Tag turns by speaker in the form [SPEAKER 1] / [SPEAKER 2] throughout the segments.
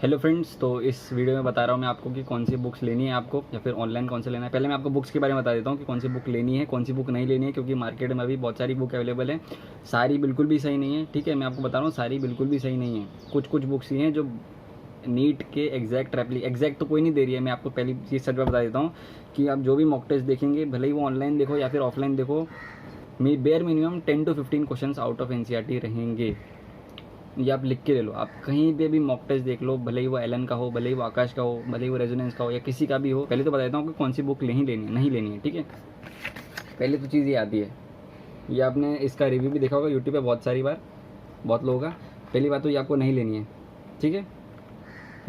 [SPEAKER 1] Hello friends, तो इस video में बता रहा हूँ मैं आपको कि कौन सी बुक्स लेनी है आपको या फिर ऑनलाइन कौन से लेना है। पहले मैं आपको बुक्स के बारे में बता देता हूँ कि कौन सी बुक लेनी है, कौन सी बुक नहीं लेनी है, क्योंकि मार्केट में अभी बहुत सारी बुक अवेलेबल है। सारी बिल्कुल भी सही नहीं है, ठीक है। मैं आपको बता रहा हूँ सारी बिल्कुल भी सही नहीं है। कुछ कुछ बुक्स ही हैं जो नीट के एग्जैक्ट तो कोई नहीं दे रही है। मैं आपको पहली चीज़ सच में बता देता हूँ कि आप जो भी मॉक टेस्ट देखेंगे, भले ही वो ऑनलाइन देखो या फिर ऑफलाइन देखो, bare minimum 10 to 15 question out of NCERT रहेंगे। ये आप लिख के ले लो। आप कहीं पे भी मॉक टेस्ट देख लो, भले ही वो एलन का हो, भले ही वो आकाश का हो, भले ही वो रेजोनेंस का हो या किसी का भी हो। पहले तो बता देता हूँ कि कौन सी बुक नहीं लेनी है, नहीं लेनी है, ठीक है। पहले तो चीज़ ये आती है, ये आपने इसका रिव्यू भी देखा होगा यूट्यूब पे बहुत सारी बार, बहुत लोगों का। पहली बात तो ये आपको नहीं लेनी है, ठीक है।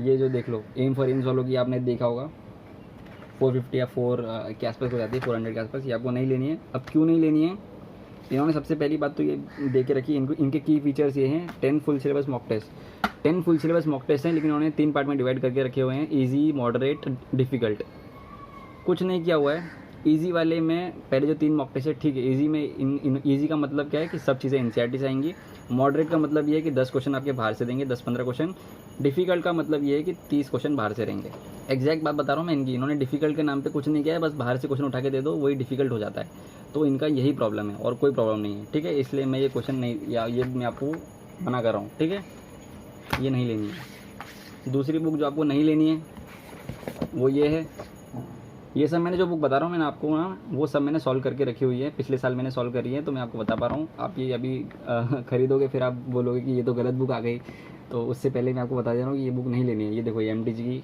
[SPEAKER 1] ये जो देख लो, एम फॉर एम्स वालों की आपने देखा होगा 450 या 4 के आसपास हो जाती है, 400 के आसपास। ये आपको नहीं लेनी है। अब क्यों नहीं लेनी है? इन्होंने सबसे पहली बात तो ये दे के रखी, इनके की फीचर्स ये हैं। 10 full syllabus mock test, 10 full syllabus mock test हैं, लेकिन उन्होंने 3 पार्ट में डिवाइड करके रखे हुए हैं, ईजी, मॉडरेट, डिफ़िकल्ट। कुछ नहीं किया हुआ है। ईजी वाले में पहले जो 3 मॉक टेस्ट है, ठीक है। ईजी में ईजी का मतलब क्या है कि सब चीज़ें एनसीईआरटी से आएंगी। मॉडरेट का मतलब ये है कि 10 क्वेश्चन आपके बाहर से देंगे, 10-15 क्वेश्चन। डिफ़िकल्ट का मतलब ये है कि 30 क्वेश्चन बाहर से रहेंगे। एग्जैक्ट बात बता रहा हूँ मैं इनकी। इन्होंने डिफ़िकल्ट के नाम पे कुछ नहीं किया है, बस बाहर से क्वेश्चन उठा के दे दो, वही डिफ़िकल्ट हो जाता है। तो इनका यही प्रॉब्लम है और कोई प्रॉब्लम नहीं है, ठीक है। इसलिए मैं ये क्वेश्चन नहीं, या ये मैं आपको मना कर रहा हूँ, ठीक है। ये नहीं लेनी है। दूसरी बुक जो आपको नहीं लेनी है वो ये है। ये सब मैंने जो बुक बता रहा हूँ मैंने आपको ना, वो सब मैंने सॉल्व करके रखी हुई है, पिछले साल मैंने सॉल्व करी है, तो मैं आपको बता पा रहा हूँ। आप ये अभी खरीदोगे फिर आप बोलोगे कि ये तो गलत बुक आ गई। तो उससे पहले मैं आपको बता दे रहा हूँ कि ये बुक नहीं लेनी है। ये देखो, ये एमटीजी की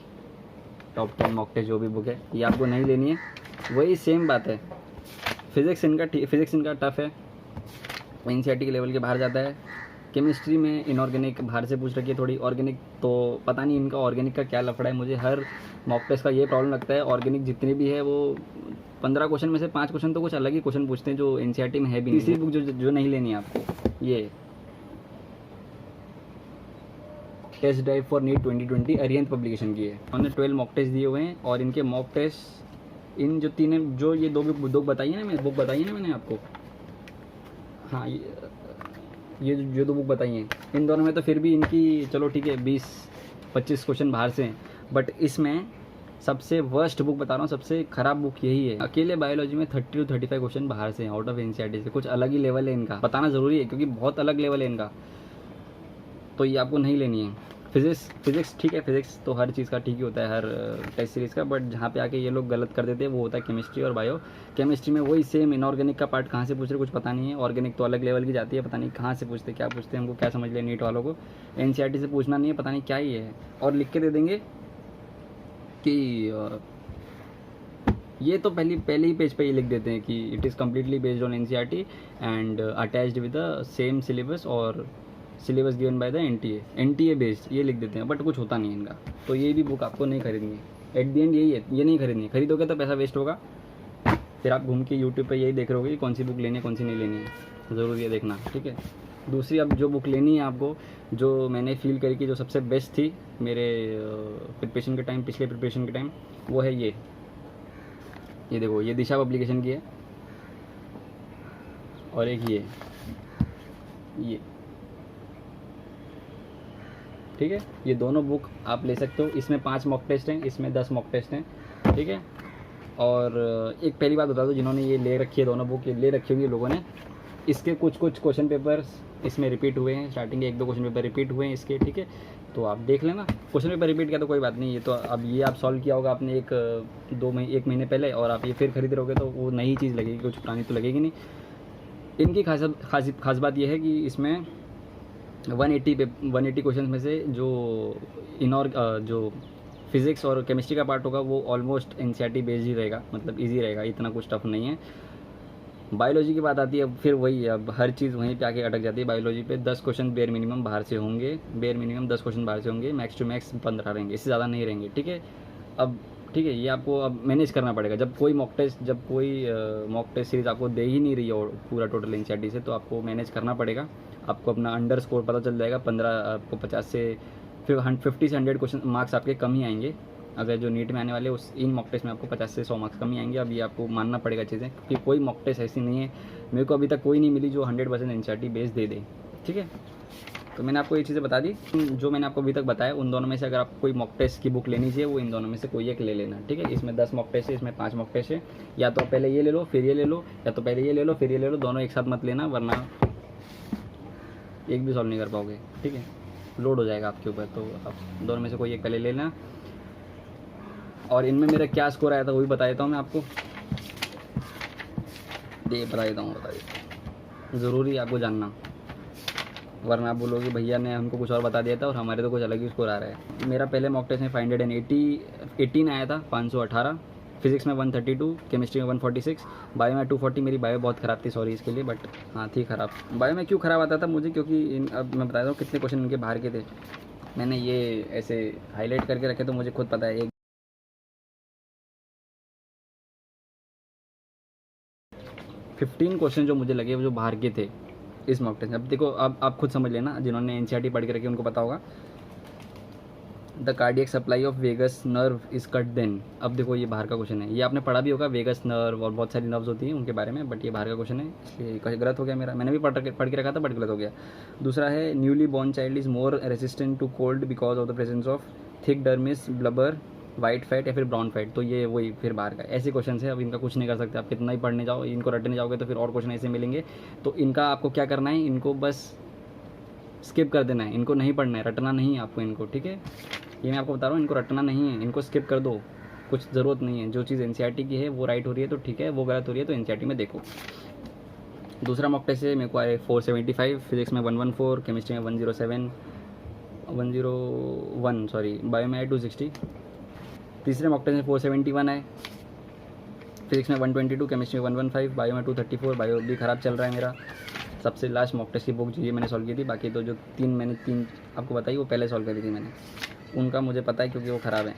[SPEAKER 1] टॉप 10 मॉक टेस्ट जो भी बुक है, ये आपको नहीं लेनी है। वही सेम बात है। फिज़िक्स इनका टफ है, वो एनसीईआरटी के लेवल के बाहर जाता है। केमिस्ट्री में इनऑर्गेनिक बाहर से पूछ रखी है थोड़ी, ऑर्गेनिक तो पता नहीं इनका ऑर्गेनिक का क्या लफड़ा है। मुझे हर मॉक टेस्ट का ये प्रॉब्लम लगता है, ऑर्गेनिक जितने भी है वो 15 क्वेश्चन में से 5 क्वेश्चन तो कुछ अलग ही क्वेश्चन पूछते हैं जो एनसीईआरटी में है भी नहीं। तीसरी बुक जो नहीं लेनी है आपको, ये test drive for NEET 2020 Arihant publication की है। उन्होंने 12 मॉक टेस्ट दिए हुए हैं और इनके मॉक टेस्ट, इन जो तीन, जो ये दो बुक बताई है ना, मैंने आपको, हाँ, ये जो 2 बुक बताई हैं, इन दोनों में तो फिर भी इनकी चलो ठीक है 20-25 क्वेश्चन बाहर से हैं, बट इसमें सबसे वर्स्ट बुक बता रहा हूँ, सबसे ख़राब बुक यही है। अकेले बायोलॉजी में 30 to 35 क्वेश्चन बाहर से हैं, आउट ऑफ एनसीईआरटी से। कुछ अलग ही लेवल है इनका, बताना ज़रूरी है क्योंकि बहुत अलग लेवल है इनका। तो ये आपको नहीं लेनी है। फिज़िक्स ठीक है, फिज़िक्स तो हर चीज़ का ठीक ही होता है, हर टेस्ट सीरीज़ का। बट जहाँ पे आके ये लोग गलत कर देते हैं वो होता है केमिस्ट्री और बायो। केमिस्ट्री में वही सेम इनऑर्गेनिक का पार्ट कहाँ से पूछ रहे कुछ पता नहीं है। ऑर्गेनिक तो अलग लेवल की जाती है, पता नहीं कहाँ से पूछते, क्या पूछते हैं, हमको क्या समझ लिया नीट वालों को। एनसीईआरटी से पूछना नहीं है, पता नहीं क्या ही है। और लिख के दे देंगे कि ये तो पहले ही पेज पे ये लिख देते हैं कि it is completely based on NCERT and attached with the same syllabus और syllabus given by the NTA based, ये लिख देते हैं, बट कुछ होता नहीं है इनका। तो ये भी बुक आपको नहीं खरीदनी है। एट दी एंड यही है, ये नहीं खरीदनी है। खरीदोगे तो पैसा वेस्ट होगा, फिर आप घूम के यूट्यूब पे यही देख रहे होगे कि कौन सी बुक लेनी है कौन सी नहीं लेनी है। ज़रूरी है देखना, ठीक है। दूसरी, अब जो बुक लेनी है आपको, जो मैंने फील करी कि जो सबसे बेस्ट थी मेरे प्रिपरेशन के टाइम, पिछले प्रिपरेशन के टाइम, वो है ये देखो, ये दिशा पब्लिकेशन की है। और एक ये ठीक है। ये दोनों बुक आप ले सकते हो। इसमें 5 मॉक टेस्ट हैं, इसमें 10 मॉक टेस्ट हैं, ठीक है। और एक पहली बात बता दो, जिन्होंने ये ले रखी है दोनों बुक, ये ले रखी होंगी लोगों ने, इसके कुछ क्वेश्चन पेपर्स इसमें रिपीट हुए हैं। स्टार्टिंग के 1-2 क्वेश्चन पेपर रिपीट हुए हैं इसके, ठीक है। तो आप देख लेना। क्वेश्चन पेपर रिपीट किया तो कोई बात नहीं, ये तो अब ये आप सॉल्व किया होगा आपने 1 महीने पहले, और आप ये फिर खरीद रहोगे तो वो नई चीज़ लगेगी, कुछ पुरानी तो लगेगी नहीं। इनकी खास बात यह है कि इसमें 180 क्वेश्चन में से जो फिज़िक्स और केमिस्ट्री का पार्ट होगा वो ऑलमोस्ट एनसीईआरटी बेस्ड ही रहेगा, मतलब इजी रहेगा, इतना कुछ टफ नहीं है। बायोलॉजी की बात आती है, फिर वही, अब हर चीज़ वहीं पे आके अटक जाती है। बायोलॉजी पे 10 क्वेश्चन बेयर मिनिमम बाहर से होंगे, 10 क्वेश्चन बाहर से होंगे, मैक्स टू मैक्स 15 रहेंगे, इससे ज़्यादा नहीं रहेंगे, ठीक है। अब ठीक है, ये आपको अब मैनेज करना पड़ेगा। जब कोई मॉक टेस्ट सीरीज़ आपको दे ही नहीं रही है पूरा टोटल एनसीईआरटी से, तो आपको मैनेज करना पड़ेगा। आपको अपना अंडर स्कोर पता चल जाएगा। 15 आपको 50 से फिर 50 से 100 क्वेश्चन मार्क्स आपके कम ही आएंगे। अगर जो नीट में आने वाले उस इन मॉक टेस्ट में आपको 50 से 100 मार्क्स कम ही आएंगे। अब ये आपको मानना पड़ेगा चीज़ें, क्योंकि कोई मॉक टेस्ट ऐसी नहीं है, मेरे को अभी तक कोई नहीं मिली जो 100% एनसीईआरटी बेस दे दे, ठीक है। तो मैंने आपको ये चीज़ें बता दी। जो मैंने आपको अभी तक बताया उन दोनों में से अगर आपको कोई मॉक टेस्ट की बुक लेनी चाहिए वो इन दोनों में से कोई एक ले लेना, ठीक है। इसमें 10 मॉक टेस्ट है, इसमें 5 मॉक टेस्ट है। या तो आप पहले ये ले लो फिर ये ले लो, या तो पहले ये ले लो फिर ये ले लो, दोनों एक साथ मत लेना वरना एक भी सॉल्व नहीं कर पाओगे, ठीक है, लोड हो जाएगा आपके ऊपर। तो आप दोनों में से कोई एक पहले ले लेना। और इनमें मेरा क्या स्कोर आया था वो भी बता देता हूँ मैं आपको, ये बता देता हूँ, ज़रूरी है आपको जानना, वरना आप बोलोगे भैया ने हमको कुछ और बता दिया था और हमारे तो कुछ अलग ही स्कोर आ रहा है। मेरा पहले मॉक टेस्ट में 518 आया था, 518, फिजिक्स में 132, केमिस्ट्री में 146, बायो में 240। मेरी बायो बहुत ख़राब थी, सॉरी इसके लिए, बट हाँ थी ख़राब। बायो में क्यों ख़राब आता था मुझे, क्योंकि अब मैं बताता हूँ कितने क्वेश्चन इनके बाहर के थे। मैंने ये ऐसे हाईलाइट करके रखे तो मुझे खुद पता है। 15 क्वेश्चन जो मुझे लगे वो जो बाहर के थे इस मॉक टेस्ट में। अब देखो, अब आप खुद समझ लेना, जिन्होंने एनसीईआरटी पढ़ के रखी उनको पता होगा। The cardiac supply of vagus nerve is cut then. अब देखो ये बाहर का क्वेश्चन है, ये आपने पढ़ा भी होगा, वेगस नर्व और बहुत सारी नर्व्स होती हैं उनके बारे में, बट ये बाहर का क्वेश्चन है इसलिए गलत हो गया मेरा। मैंने भी पढ़ के रखा था बट गलत हो गया। दूसरा है newly born child is more resistant to cold because of the presence of thick dermis, blubber, white fat या फिर ब्राउन फैट। तो ये वही फिर बाहर का ऐसे क्वेश्चन है। अब इनका कुछ नहीं कर सकते, आप कितना ही पढ़ने जाओ, इनको रटने जाओगे तो फिर और क्वेश्चन ऐसे मिलेंगे। तो इनका आपको क्या करना है, इनको बस स्किप कर देना है, इनको नहीं पढ़ना है, रटना नहीं है आपको इनको, ठीक है। ये मैं आपको बता रहा हूँ, इनको रटना नहीं है, इनको स्किप कर दो, कुछ ज़रूरत नहीं है। जो चीज़ एनसीईआरटी की है वो राइट हो रही है तो ठीक है, वो गलत हो रही है तो एनसीईआरटी में देखो। दूसरा मॉक टेस्ट है मेरे को आए 475, फिजिक्स में 114, केमिस्ट्री में 101, सॉरी बायो में आए 260। तीसरे मॉक टेस्ट में 471 है, फिजिक्स में 122, केमिस्ट्री में 115, बायो में 234। बायो भी ख़राब चल रहा है मेरा। सबसे लास्ट मॉक टेस्ट की बुक जो ये मैंने सॉल्व की थी, बाकी तो जो तीन आपको बताई वो पहले सॉल्व करी थी मैंने, उनका मुझे पता है क्योंकि वो ख़राब है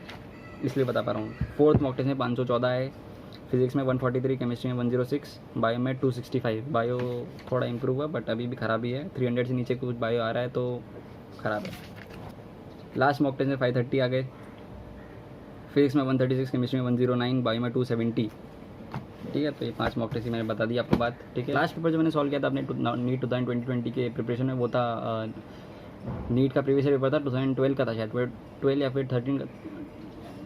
[SPEAKER 1] इसलिए बता पा रहा हूँ। फोर्थ मॉक टेस्ट में 514 है, फिजिक्स में 143, केमिस्ट्री में 106, बायो में 265। बायो थोड़ा इंप्रूव हुआ बट अभी भी ख़राब ही है, 300 से नीचे कुछ बायो आ रहा है तो ख़राब है। लास्ट मॉक टेस्ट में 530 आ गए, फिजिक्स में 136, केमिस्ट्री में 109, बायो में 270, ठीक है। तो ये 5 मॉक टेस्ट मैंने बता दी आपको बात, ठीक है। लास्ट पेपर जो मैंने सॉल्व किया था अपने नीट 2020 के प्रिपरेशन में, वो था नीट का प्रीवियस पेपर था 2012 का था शायद, 12 या फिर 13 का,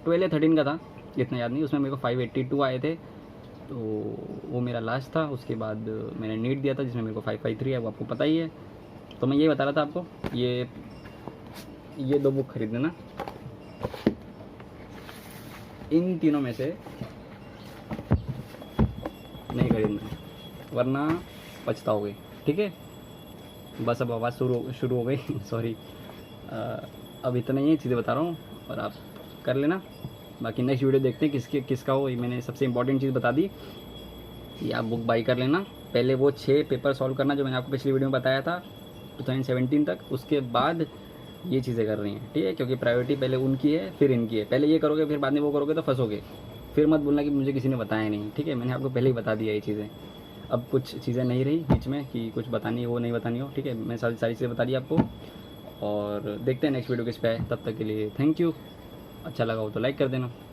[SPEAKER 1] 12 या 13 का था, इतना याद नहीं। उसमें मेरे को 582 आए थे, तो वो मेरा लास्ट था। उसके बाद मैंने नीट दिया था जिसमें मेरे को 553 है, वो आपको पता ही है। तो मैं ये बता रहा था आपको, ये 2 बुक खरीद लेना, इन तीनों में से नहीं खरीदना वरना पछताओगे, ठीक है। बस अब आवाज़ शुरू हो गई सॉरी। अब इतना ही चीज़ें बता रहा हूँ और आप कर लेना। बाकी नेक्स्ट वीडियो देखते हैं किसका हो। ये मैंने सबसे इंपॉर्टेंट चीज़ बता दी कि आप बुक बाई कर लेना। पहले वो 6 पेपर सॉल्व करना जो मैंने आपको पिछली वीडियो में बताया था 2017 तक, उसके बाद ये चीज़ें कर रही हैं, ठीक है। क्योंकि प्रायोरिटी पहले उनकी है फिर इनकी है, पहले ये करोगे फिर बाद में वो करोगे तो फंसोगे। फिर मत बोलना कि मुझे किसी ने बताया नहीं, ठीक है। मैंने आपको पहले ही बता दिया ये चीज़ें। अब कुछ चीज़ें नहीं रही बीच में कि कुछ बतानी है वो नहीं बतानी हो, ठीक है। मैं सारी चीज़ें बता दी आपको और देखते हैं नेक्स्ट वीडियो किस पे है। तब तक के लिए थैंक यू। अच्छा लगा हो तो लाइक कर देना।